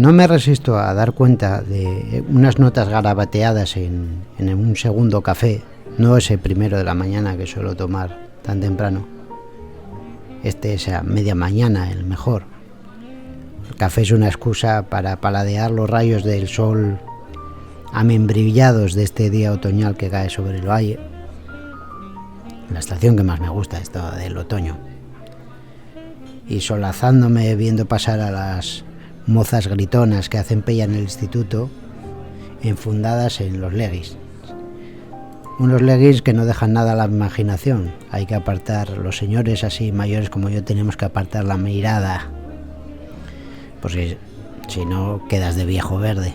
no me resisto a dar cuenta de unas notas garabateadas en un segundo café, no ese primero de la mañana que suelo tomar tan temprano. Este es a media mañana, el mejor. El café es una excusa para paladear los rayos del sol amembrillados de este día otoñal que cae sobre el valle. La estación que más me gusta, esta del otoño. Y solazándome viendo pasar a las mozas gritonas que hacen pella en el instituto, enfundadas en los leggings. Unos leggings que no dejan nada a la imaginación. Hay que apartar, los señores así mayores como yo tenemos que apartar la mirada, porque si no quedas de viejo verde.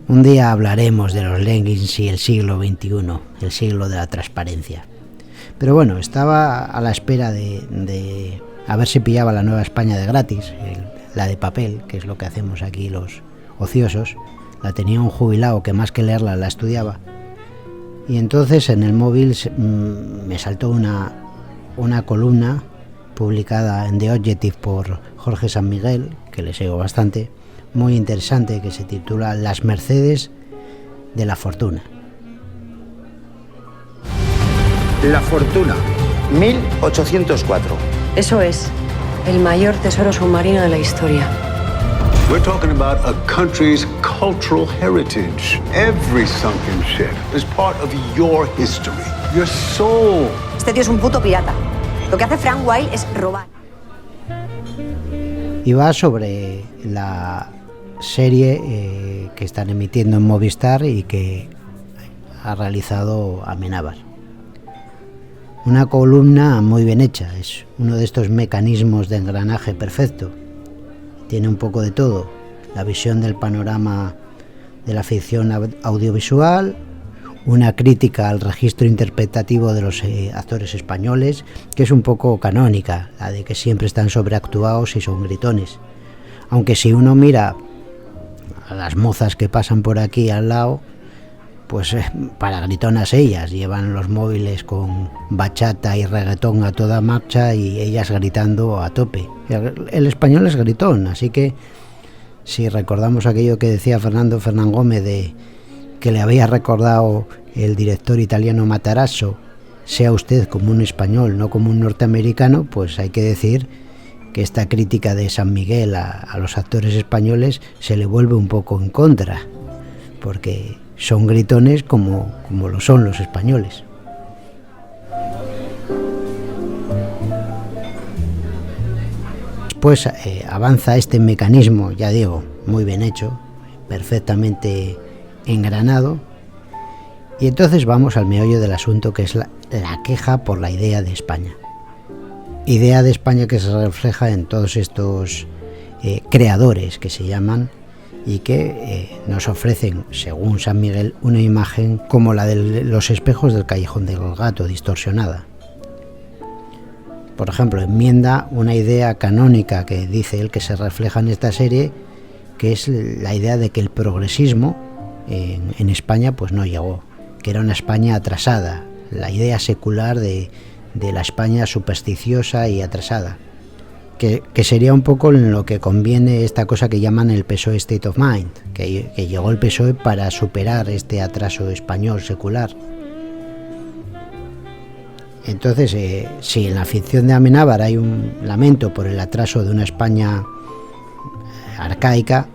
Un día hablaremos de los leggings y el siglo XXI, el siglo de la transparencia. Pero bueno, estaba a la espera de a ver si pillaba la Nueva España de gratis, la de papel, que es lo que hacemos aquí los ociosos. La tenía un jubilado que más que leerla la estudiaba. Y entonces en el móvil me saltó una columna publicada en The Objective por Jorge San Miguel, que le sigo bastante, muy interesante, que se titula Las Mercedes de la Fortuna. La Fortuna, 1804. Eso es, el mayor tesoro submarino de la historia. We're talking about a country's cultural heritage. Every sunken ship is part of your history, your soul. Este tío es un puto pirata. Lo que hace Frank Wilde es robar. Y va sobre la serie que están emitiendo en Movistar y que ha realizado Amenábar. Una columna muy bien hecha, es uno de estos mecanismos de engranaje perfecto. Tiene un poco de todo, la visión del panorama de la ficción audiovisual, una crítica al registro interpretativo de los actores españoles, que es un poco canónica, la de que siempre están sobreactuados y son gritones. Aunque si uno mira a las mozas que pasan por aquí al lado, pues para gritonas ellas, llevan los móviles con bachata y reggaetón a toda marcha y ellas gritando a tope. El español es gritón, así que si recordamos aquello que decía Fernando Fernán Gómez de que le había recordado el director italiano Matarazzo, sea usted como un español, no como un norteamericano, pues hay que decir que esta crítica de San Miguel a los actores españoles se le vuelve un poco en contra, porque son gritones como lo son los españoles. Después avanza este mecanismo, ya digo, muy bien hecho, perfectamente engranado, y entonces vamos al meollo del asunto, que es la queja por la idea de España. Idea de España que se refleja en todos estos creadores que se llaman y que nos ofrecen, según San Miguel, una imagen como la de los espejos del Callejón del Gato, distorsionada. Por ejemplo, enmienda una idea canónica que dice él que se refleja en esta serie, que es la idea de que el progresismo en España pues no llegó, que era una España atrasada, la idea secular de la España supersticiosa y atrasada. Que sería un poco en lo que conviene esta cosa que llaman el PSOE State of Mind, que llegó el PSOE para superar este atraso español secular. Entonces, si en la ficción de Amenábar hay un lamento por el atraso de una España arcaica,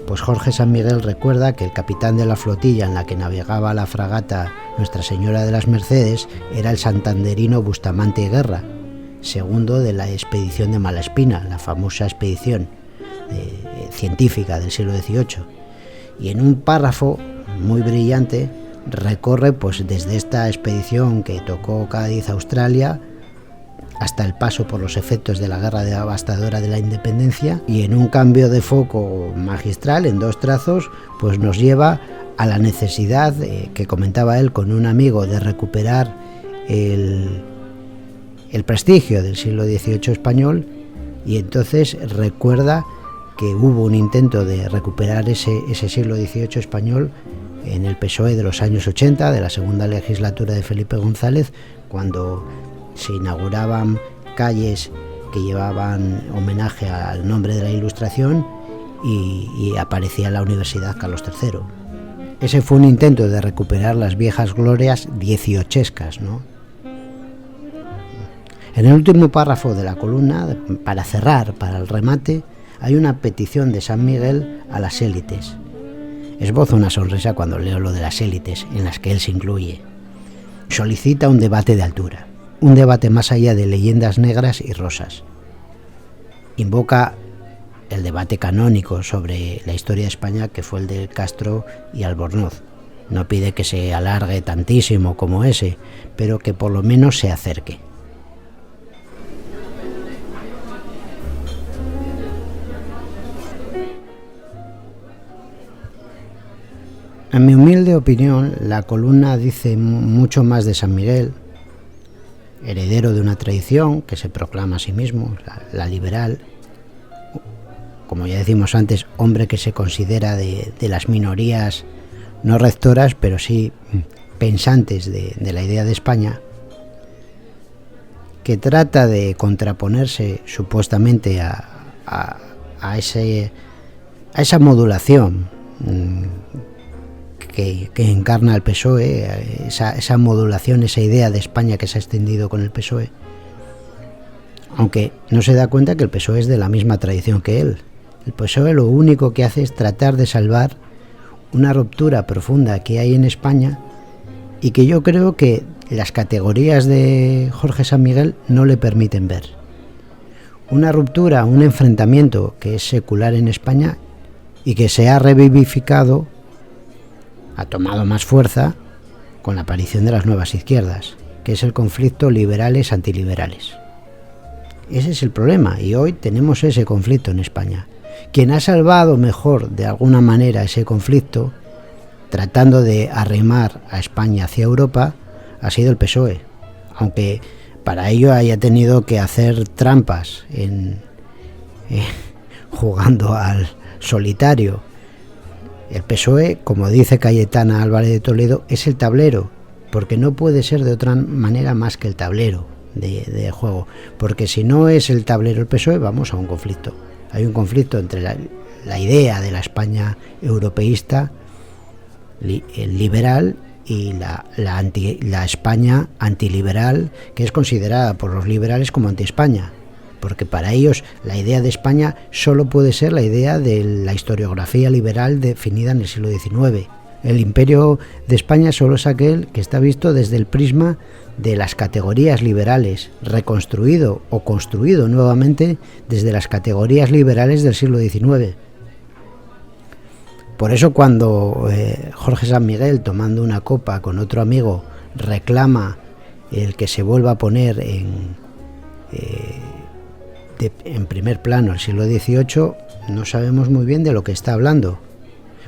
pues Jorge San Miguel recuerda que el capitán de la flotilla en la que navegaba la fragata Nuestra Señora de las Mercedes era el santanderino Bustamante Guerra, segundo de la expedición de Malaspina, la famosa expedición científica del siglo XVIII. Y en un párrafo muy brillante recorre pues desde esta expedición que tocó Cádiz, Australia, hasta el paso por los efectos de la guerra devastadora de la independencia, y en un cambio de foco magistral, en 2 trazos, pues nos lleva a la necesidad que comentaba él con un amigo de recuperar el prestigio del siglo XVIII español, y entonces recuerda que hubo un intento de recuperar ese siglo XVIII español en el PSOE de los años 80, de la segunda legislatura de Felipe González, cuando se inauguraban calles que llevaban homenaje al nombre de la Ilustración, y aparecía la Universidad Carlos III. Ese fue un intento de recuperar las viejas glorias dieciochescas, ¿no? En el último párrafo de la columna, para cerrar, para el remate, hay una petición de San Miguel a las élites. Esbozo una sonrisa cuando leo lo de las élites, en las que él se incluye. Solicita un debate de altura, un debate más allá de leyendas negras y rosas. Invoca el debate canónico sobre la historia de España, que fue el de Castro y Albornoz. No pide que se alargue tantísimo como ese, pero que por lo menos se acerque. En mi humilde opinión, la columna dice mucho más de San Miguel, heredero de una tradición que se proclama a sí mismo, la liberal, como ya decimos antes, hombre que se considera de las minorías no rectoras, pero sí pensantes de la idea de España, que trata de contraponerse supuestamente a esa modulación que encarna el PSOE, esa modulación, esa idea de España que se ha extendido con el PSOE, aunque no se da cuenta que el PSOE es de la misma tradición que él. El PSOE lo único que hace es tratar de salvar una ruptura profunda que hay en España y que yo creo que las categorías de Jorge San Miguel no le permiten ver. Una ruptura, un enfrentamiento que es secular en España y que se ha revivificado, ha tomado más fuerza con la aparición de las nuevas izquierdas, que es el conflicto liberales-antiliberales. Ese es el problema, y hoy tenemos ese conflicto en España. Quien ha salvado mejor de alguna manera ese conflicto, tratando de arrimar a España hacia Europa, ha sido el PSOE, aunque para ello haya tenido que hacer trampas jugando al solitario. El PSOE, como dice Cayetana Álvarez de Toledo, es el tablero, porque no puede ser de otra manera más que el tablero de juego, porque si no es el tablero el PSOE, vamos a un conflicto. Hay un conflicto entre la idea de la España europeísta, liberal, y la España antiliberal, que es considerada por los liberales como anti-España, porque para ellos la idea de España solo puede ser la idea de la historiografía liberal definida en el siglo XIX. El imperio de España solo es aquel que está visto desde el prisma de las categorías liberales, reconstruido o construido nuevamente desde las categorías liberales del siglo XIX. Por eso cuando Jorge San Miguel, tomando una copa con otro amigo, reclama el que se vuelva a poner en primer plano el siglo XVIII, no sabemos muy bien de lo que está hablando,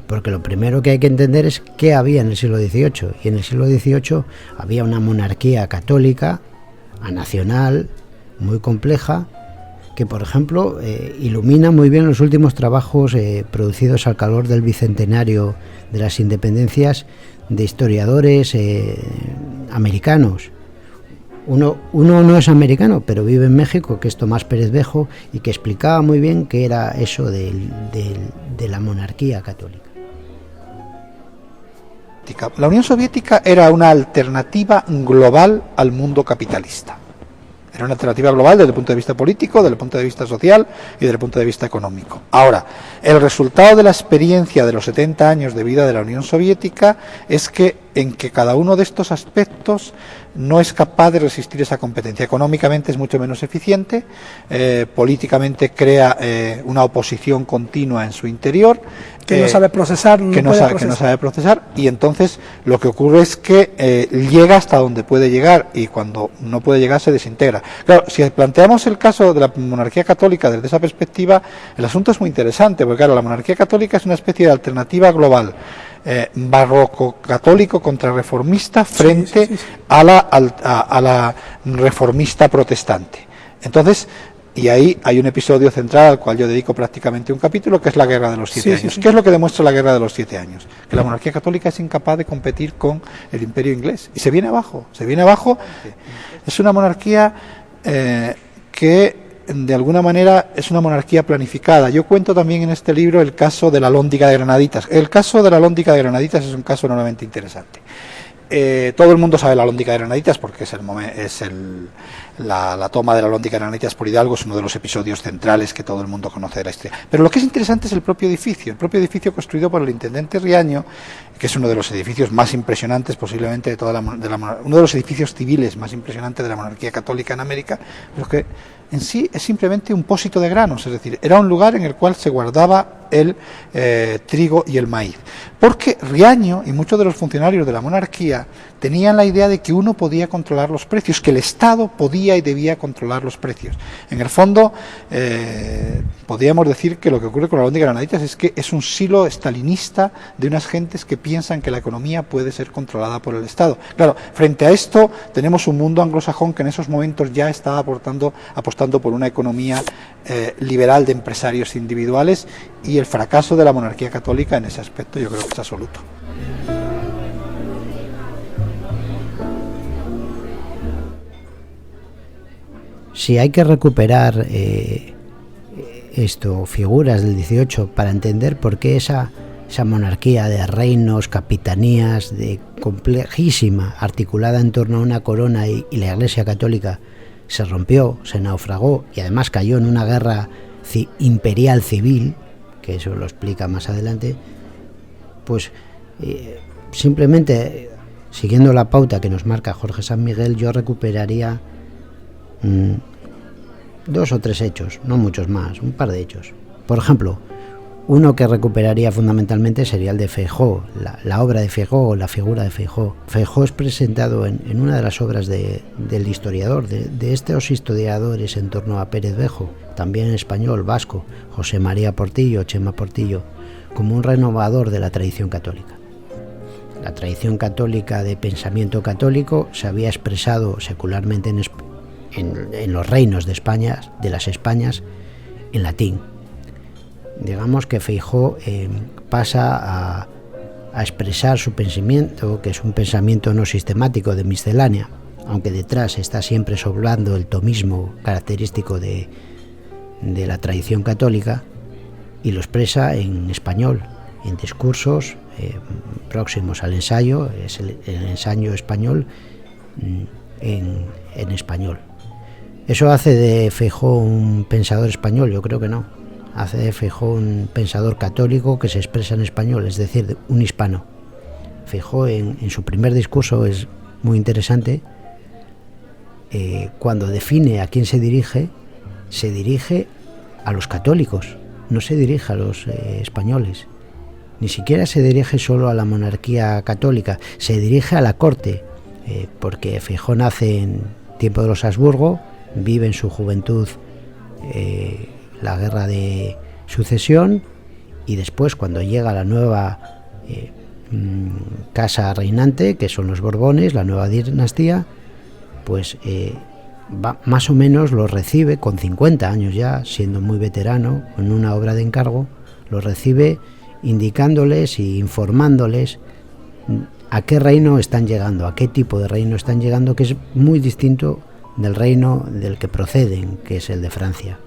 porque lo primero que hay que entender es qué había en el siglo XVIII, y en el siglo XVIII había una monarquía católica, anacional, muy compleja, que por ejemplo ilumina muy bien los últimos trabajos producidos al calor del bicentenario de las independencias de historiadores americanos. Uno no es americano, pero vive en México, que es Tomás Pérez Bejo, y que explicaba muy bien qué era eso de la monarquía católica. La Unión Soviética era una alternativa global al mundo capitalista. Era una alternativa global desde el punto de vista político, desde el punto de vista social y desde el punto de vista económico. Ahora, el resultado de la experiencia de los 70 años de vida de la Unión Soviética es que cada uno de estos aspectos no es capaz de resistir esa competencia. Económicamente es mucho menos eficiente, políticamente crea una oposición continua en su interior, que no sabe procesar, que no sabe procesar, y entonces lo que ocurre es que llega hasta donde puede llegar, y cuando no puede llegar se desintegra. Claro, si planteamos el caso de la monarquía católica desde esa perspectiva, el asunto es muy interesante, porque claro, la monarquía católica es una especie de alternativa global, barroco católico contra reformista frente a la reformista protestante. Entonces, y ahí hay un episodio central al cual yo dedico prácticamente un capítulo, que es la Guerra de los 7 años. ¿Qué es lo que demuestra la Guerra de los 7 años? Que la monarquía católica es incapaz de competir con el imperio inglés, y se viene abajo. Es una monarquía que de alguna manera es una monarquía planificada. Yo cuento también en este libro el caso de la Alhóndiga de Granaditas. El caso de la Alhóndiga de Granaditas es un caso enormemente interesante. Todo el mundo sabe la Alhóndiga de Granaditas porque la toma de la Alhóndiga de Granaditas por Hidalgo es uno de los episodios centrales que todo el mundo conoce de la historia. Pero lo que es interesante es el propio edificio construido por el intendente Riaño, que es uno de los edificios más impresionantes posiblemente de toda uno de los edificios civiles más impresionantes de la monarquía católica en América, pero que en sí es simplemente un pósito de granos, es decir, era un lugar en el cual se guardaba el trigo y el maíz. Porque Riaño y muchos de los funcionarios de la monarquía tenían la idea de que uno podía controlar los precios, que el Estado podía y debía controlar los precios. En el fondo, podríamos decir que lo que ocurre con la Alhóndiga de Granaditas es que es un silo stalinista de unas gentes que piensan que la economía puede ser controlada por el Estado. Claro, frente a esto tenemos un mundo anglosajón que en esos momentos ya estaba apostando por una economía liberal de empresarios individuales, y el fracaso de la monarquía católica en ese aspecto yo creo que es absoluto. Si hay que recuperar figuras del 18 para entender por qué esa monarquía de reinos, capitanías, complejísima, articulada en torno a una corona y la Iglesia católica se rompió, se naufragó y además cayó en una guerra imperial civil, que eso lo explica más adelante, pues simplemente siguiendo la pauta que nos marca Jorge San Miguel, yo recuperaría 2 o 3 hechos, no muchos más, un par de hechos. Por ejemplo, uno que recuperaría fundamentalmente sería el de Feijóo, la obra de Feijóo, la figura de Feijóo. Feijóo es presentado en una de las obras del historiador, de estos historiadores en torno a Pérez Bejo, también en español, vasco, José María Portillo, Chema Portillo, como un renovador de la tradición católica. La tradición católica de pensamiento católico se había expresado secularmente en los reinos de España, de las Españas, en latín. Digamos que Feijóo pasa a expresar su pensamiento, que es un pensamiento no sistemático de miscelánea, aunque detrás está siempre sobrando el tomismo característico de la tradición católica, y lo expresa en español, en discursos próximos al ensayo, es el ensayo español en español. ¿Eso hace de Feijóo un pensador español? Yo creo que no. Hace de Feijóo un pensador católico que se expresa en español, es decir, un hispano. Feijóo en su primer discurso es muy interesante. Cuando define a quién se dirige a los católicos, no se dirige a los españoles. Ni siquiera se dirige solo a la monarquía católica, se dirige a la corte, porque Feijóo nace en tiempo de los Habsburgo, vive en su juventud la guerra de sucesión, y después, cuando llega la nueva casa reinante, que son los Borbones, la nueva dinastía, pues más o menos lo recibe con 50 años ya, siendo muy veterano, en una obra de encargo, lo recibe indicándoles y informándoles a qué reino están llegando, a qué tipo de reino están llegando, que es muy distinto del reino del que proceden, que es el de Francia.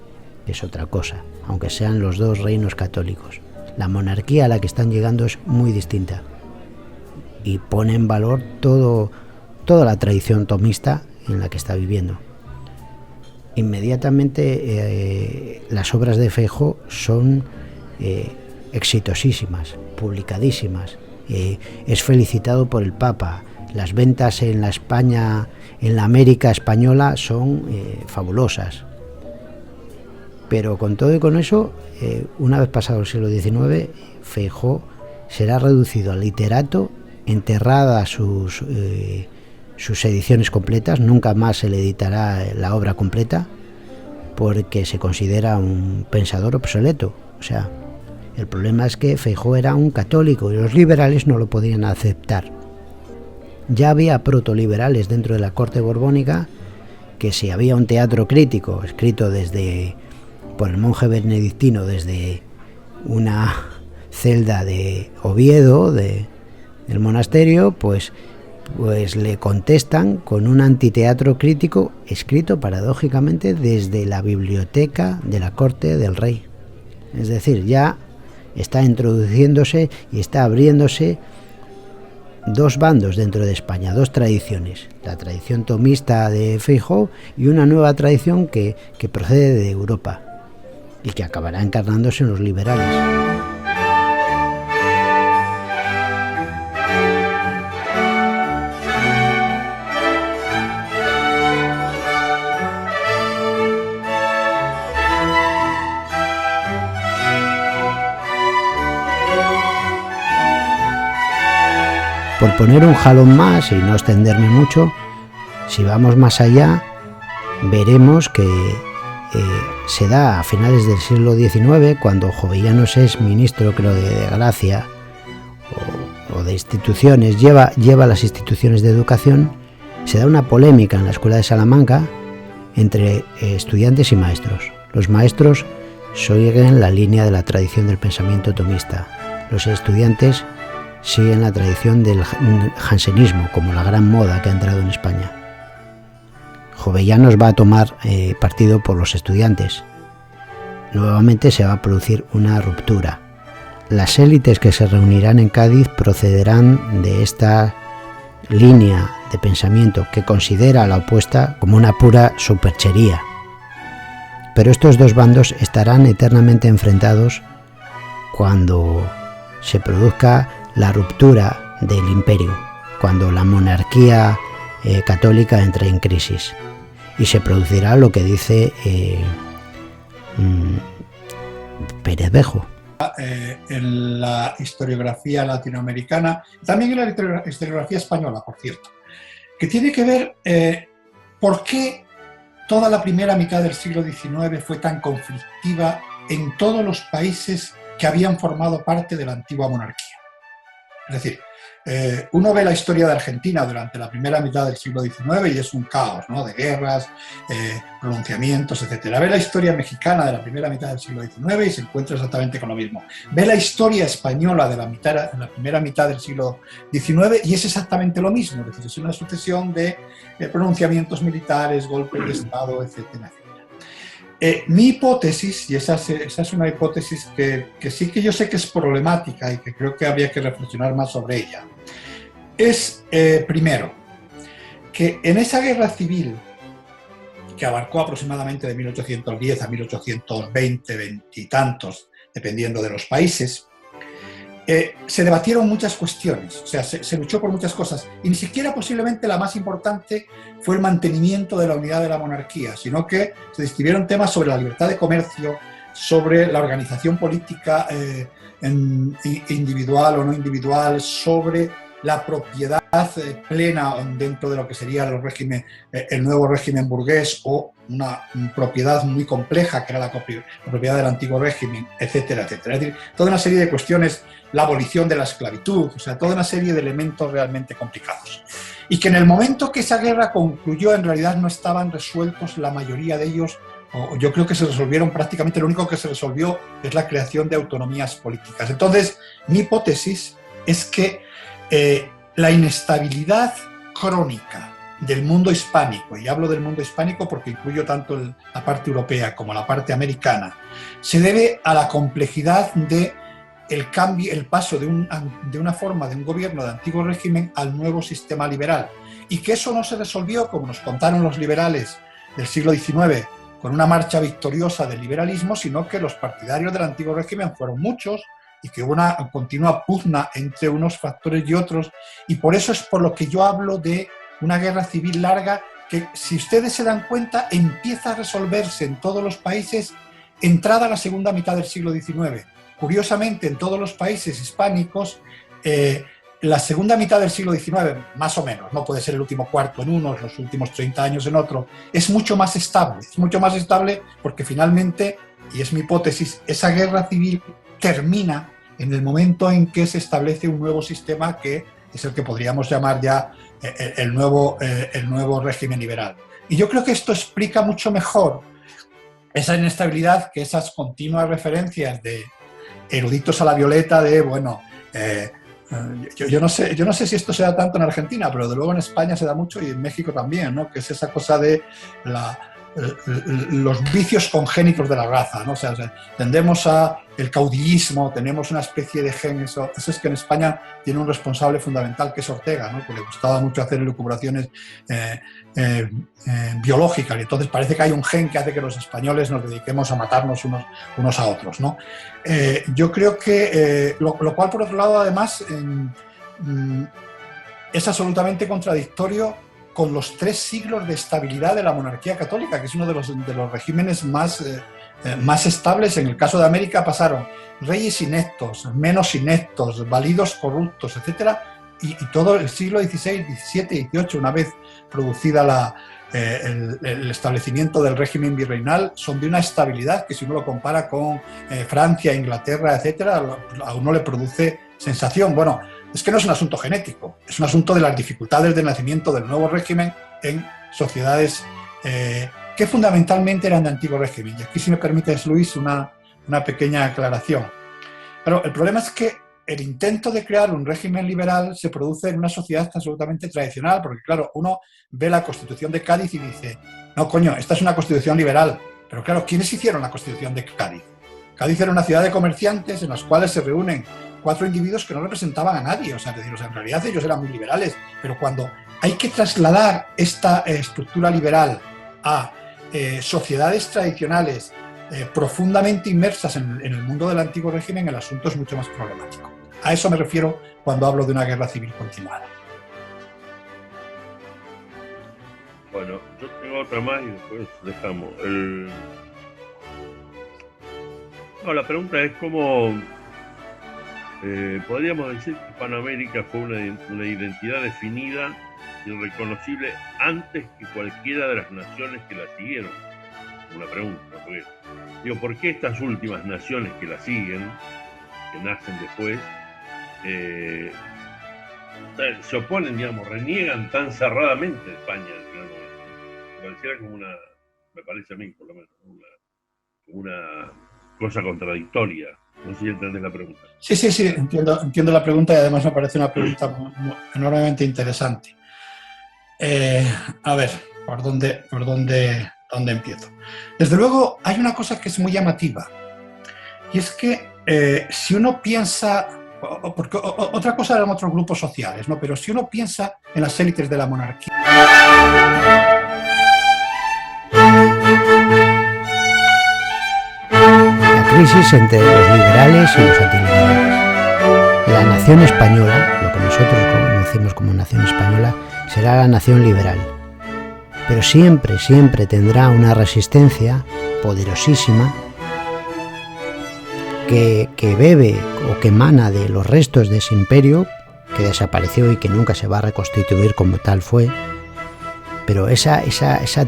Es otra cosa, aunque sean los dos reinos católicos. La monarquía a la que están llegando es muy distinta, y pone en valor toda la tradición tomista en la que está viviendo. Inmediatamente las obras de Feijóo son exitosísimas, publicadísimas. Es felicitado por el Papa. Las ventas en la América española son fabulosas. Pero con todo y con eso, una vez pasado el siglo XIX, Feijóo será reducido a literato, enterrada sus ediciones completas. Nunca más se le editará la obra completa, porque se considera un pensador obsoleto. O sea, el problema es que Feijóo era un católico y los liberales no lo podían aceptar. Ya había protoliberales dentro de la corte borbónica, que si había un teatro crítico escrito por el monje benedictino desde una celda de Oviedo, del monasterio, pues pues le contestan con un antiteatro crítico escrito paradójicamente desde la biblioteca de la corte del rey. Es decir, ya está introduciéndose y está abriéndose dos bandos dentro de España, dos tradiciones, la tradición tomista de Feijóo y una nueva tradición que procede de Europa y que acabará encarnándose en los liberales. Por poner un jalón más y no extenderme mucho, si vamos más allá, veremos que se da a finales del siglo XIX, cuando Jovellanos es ministro, creo, de Gracia o de instituciones, lleva las instituciones de educación, se da una polémica en la Escuela de Salamanca entre estudiantes y maestros. Los maestros siguen la línea de la tradición del pensamiento tomista, los estudiantes siguen la tradición del jansenismo, como la gran moda que ha entrado en España. Jovellanos va a tomar partido por los estudiantes. Nuevamente se va a producir una ruptura. Las élites que se reunirán en Cádiz procederán de esta línea de pensamiento que considera a la opuesta como una pura superchería. Pero estos dos bandos estarán eternamente enfrentados cuando se produzca la ruptura del imperio, cuando la monarquía católica entre en crisis, y se producirá lo que dice Pérez Bejo. En la historiografía latinoamericana, también en la historiografía española, por cierto, que tiene que ver por qué toda la primera mitad del siglo XIX fue tan conflictiva en todos los países que habían formado parte de la antigua monarquía. Es decir, uno ve la historia de Argentina durante la primera mitad del siglo XIX y es un caos, ¿no?, de guerras, pronunciamientos, etc. Ve la historia mexicana de la primera mitad del siglo XIX y se encuentra exactamente con lo mismo. Ve la historia española de la primera mitad del siglo XIX y es exactamente lo mismo. Es decir, es una sucesión de pronunciamientos militares, golpes de Estado, etcétera, etcétera. Mi hipótesis, y esa es una hipótesis que sí que yo sé que es problemática y que creo que habría que reflexionar más sobre ella, es, primero, que en esa guerra civil que abarcó aproximadamente de 1810 a 1820, veintitantos, dependiendo de los países, se debatieron muchas cuestiones, o sea, se luchó por muchas cosas, y ni siquiera posiblemente la más importante fue el mantenimiento de la unidad de la monarquía, sino que se discutieron temas sobre la libertad de comercio, sobre la organización política individual o no individual, sobre la propiedad plena dentro de lo que sería el nuevo régimen burgués, o una propiedad muy compleja que era la propiedad del antiguo régimen, etcétera, etcétera. Es decir, toda una serie de cuestiones, la abolición de la esclavitud, o sea, toda una serie de elementos realmente complicados. Y que en el momento que esa guerra concluyó, en realidad no estaban resueltos la mayoría de ellos, o yo creo que se resolvieron prácticamente, lo único que se resolvió es la creación de autonomías políticas. Entonces, mi hipótesis es que la inestabilidad crónica del mundo hispánico, y hablo del mundo hispánico porque incluyo tanto la parte europea como la parte americana, se debe a la complejidad de el paso de una forma de un gobierno de antiguo régimen al nuevo sistema liberal, y que eso no se resolvió, como nos contaron los liberales del siglo XIX, con una marcha victoriosa del liberalismo, sino que los partidarios del antiguo régimen fueron muchos y que hubo una continua pugna entre unos factores y otros, y por eso es por lo que yo hablo de una guerra civil larga que, si ustedes se dan cuenta, empieza a resolverse en todos los países entrada la segunda mitad del siglo XIX. Curiosamente, en todos los países hispánicos, la segunda mitad del siglo XIX, más o menos, no puede ser el último cuarto en unos, los últimos 30 años en otro, es mucho más estable porque finalmente, y es mi hipótesis, esa guerra civil termina en el momento en que se establece un nuevo sistema que es el que podríamos llamar ya el nuevo régimen liberal. Y yo creo que esto explica mucho mejor esa inestabilidad que esas continuas referencias de eruditos a la violeta de, bueno, Yo no sé si esto se da tanto en Argentina, pero de luego en España se da mucho y en México también, ¿no? Que es esa cosa de los vicios congénitos de la raza, ¿no? O sea, tendemos a el caudillismo, tenemos una especie de gen, eso es que en España tiene un responsable fundamental que es Ortega, ¿no? Que le gustaba mucho hacer elucubraciones biológicas, y entonces parece que hay un gen que hace que los españoles nos dediquemos a matarnos unos a otros, ¿no? Yo creo que, lo cual por otro lado además es absolutamente contradictorio con los 3 siglos de estabilidad de la monarquía católica, que es uno de los regímenes más estables. En el caso de América pasaron reyes ineptos, menos ineptos, validos corruptos, etc. Y todo el siglo XVI, XVII y XVIII, una vez producida el establecimiento del régimen virreinal, son de una estabilidad que, si uno lo compara con Francia, Inglaterra, etc., a uno le produce sensación. Bueno, es que no es un asunto genético, es un asunto de las dificultades del nacimiento del nuevo régimen en sociedades que fundamentalmente eran de antiguo régimen. Y aquí, si me permites, Luis, una pequeña aclaración. Pero el problema es que el intento de crear un régimen liberal se produce en una sociedad absolutamente tradicional, porque claro, uno ve la Constitución de Cádiz y dice, no, coño, esta es una Constitución liberal. Pero claro, ¿quiénes hicieron la Constitución de Cádiz? Cádiz era una ciudad de comerciantes en las cuales se reúnen 4 individuos que no representaban a nadie, o sea, en realidad ellos eran muy liberales, pero cuando hay que trasladar esta estructura liberal a sociedades tradicionales profundamente inmersas en el mundo del antiguo régimen, el asunto es mucho más problemático. A eso me refiero cuando hablo de una guerra civil continuada. Bueno, yo tengo otra más y después dejamos. No, la pregunta es cómo podríamos decir que Hispanoamérica fue una identidad definida y reconocible antes que cualquiera de las naciones que la siguieron. Una pregunta, porque digo, ¿por qué estas últimas naciones que la siguen, que nacen después, se oponen, digamos, reniegan tan cerradamente de España? Me pareciera como me parece a mí por lo menos, una cosa contradictoria. No sé si entendés la pregunta. Sí, entiendo la pregunta, y además me parece una pregunta enormemente interesante. A ver, ¿por dónde empiezo? Desde luego, hay una cosa que es muy llamativa, y es que si uno piensa, porque otra cosa eran otros grupos sociales, ¿no? Pero si uno piensa en las élites de la monarquía, crisis entre los liberales y los antiliberales. La nación española, lo que nosotros conocemos como nación española, será la nación liberal, pero siempre tendrá una resistencia poderosísima que bebe o que emana de los restos de ese imperio que desapareció y que nunca se va a reconstituir como tal fue. Pero esa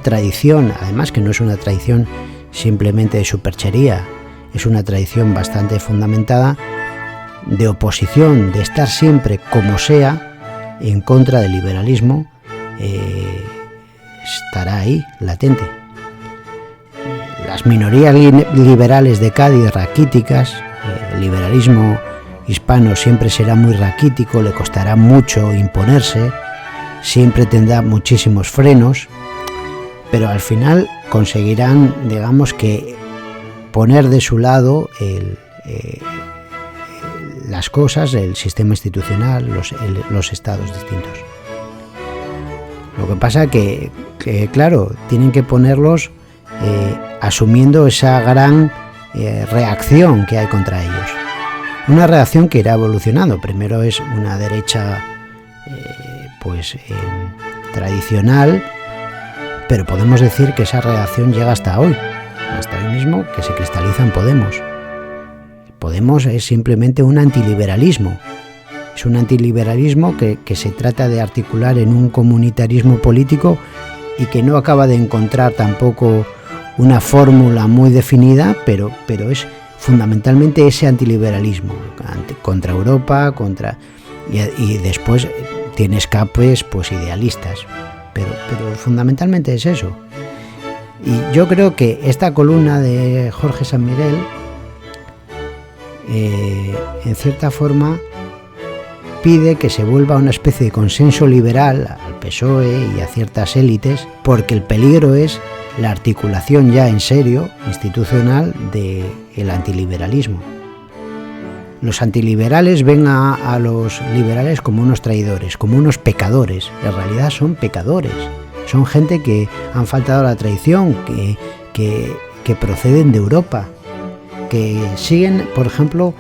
tradición, además, que no es una tradición simplemente de superchería, es una tradición bastante fundamentada de oposición, de estar siempre como sea en contra del liberalismo, estará ahí, latente. Las minorías liberales de Cádiz, raquíticas, el liberalismo hispano siempre será muy raquítico, le costará mucho imponerse, siempre tendrá muchísimos frenos, pero al final conseguirán, digamos, que poner de su lado las cosas, el sistema institucional, los estados distintos. Lo que pasa que claro, tienen que ponerlos asumiendo esa gran reacción que hay contra ellos. Una reacción que irá evolucionando. Primero es una derecha tradicional, pero podemos decir que esa reacción llega hasta hoy mismo, que se cristaliza en Podemos. Podemos es simplemente un antiliberalismo. Es un antiliberalismo que se trata de articular en un comunitarismo político y que no acaba de encontrar tampoco una fórmula muy definida, pero es fundamentalmente ese antiliberalismo contra Europa, y después tiene escapes idealistas, pero fundamentalmente es eso. Y yo creo que esta columna de Jorge San Miguel, en cierta forma, pide que se vuelva una especie de consenso liberal al PSOE y a ciertas élites, porque el peligro es la articulación ya en serio, institucional, del antiliberalismo. Los antiliberales ven a los liberales como unos traidores, como unos pecadores. En realidad son pecadores, son gente que han faltado a la traición, que proceden de Europa, que siguen, por ejemplo,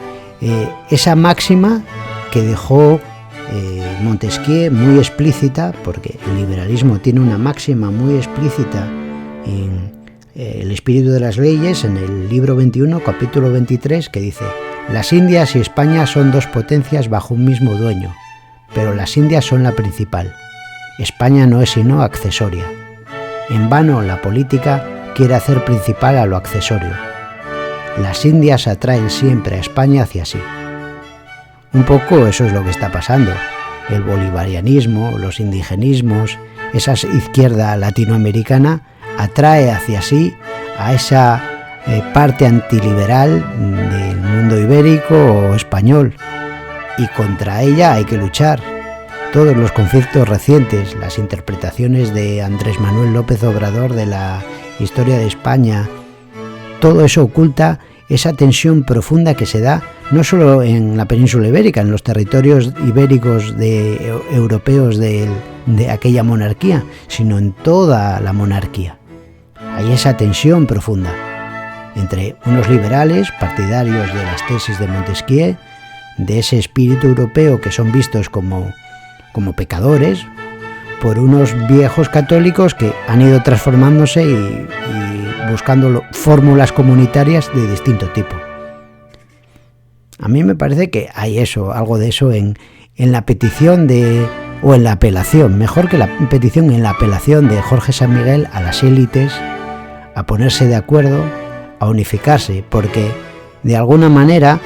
esa máxima que dejó Montesquieu muy explícita, porque el liberalismo tiene una máxima muy explícita en El espíritu de las leyes, en el libro 21, capítulo 23, que dice: las Indias y España son dos potencias bajo un mismo dueño, pero las Indias son la principal. España no es sino accesoria. En vano la política quiere hacer principal a lo accesorio. Las Indias atraen siempre a España hacia sí. Un poco eso es lo que está pasando. El bolivarianismo, los indigenismos, esa izquierda latinoamericana atrae hacia sí a esa parte antiliberal del mundo ibérico o español, y contra ella hay que luchar. Todos los conflictos recientes, las interpretaciones de Andrés Manuel López Obrador de la historia de España, todo eso oculta esa tensión profunda que se da no solo en la península ibérica, en los territorios ibéricos europeos de aquella monarquía, sino en toda la monarquía. Hay esa tensión profunda entre unos liberales partidarios de las tesis de Montesquieu, de ese espíritu europeo que son vistos como pecadores, por unos viejos católicos que han ido transformándose y buscando fórmulas comunitarias de distinto tipo. A mí me parece que hay algo de eso en la petición o en la apelación, mejor que la petición, en la apelación de Jorge San Miguel a las élites a ponerse de acuerdo, a unificarse, porque de alguna manera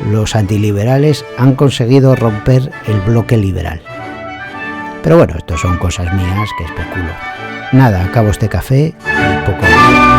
los antiliberales han conseguido romper el bloque liberal. Pero bueno, esto son cosas mías que especulo. Nada, acabo este café y poco más.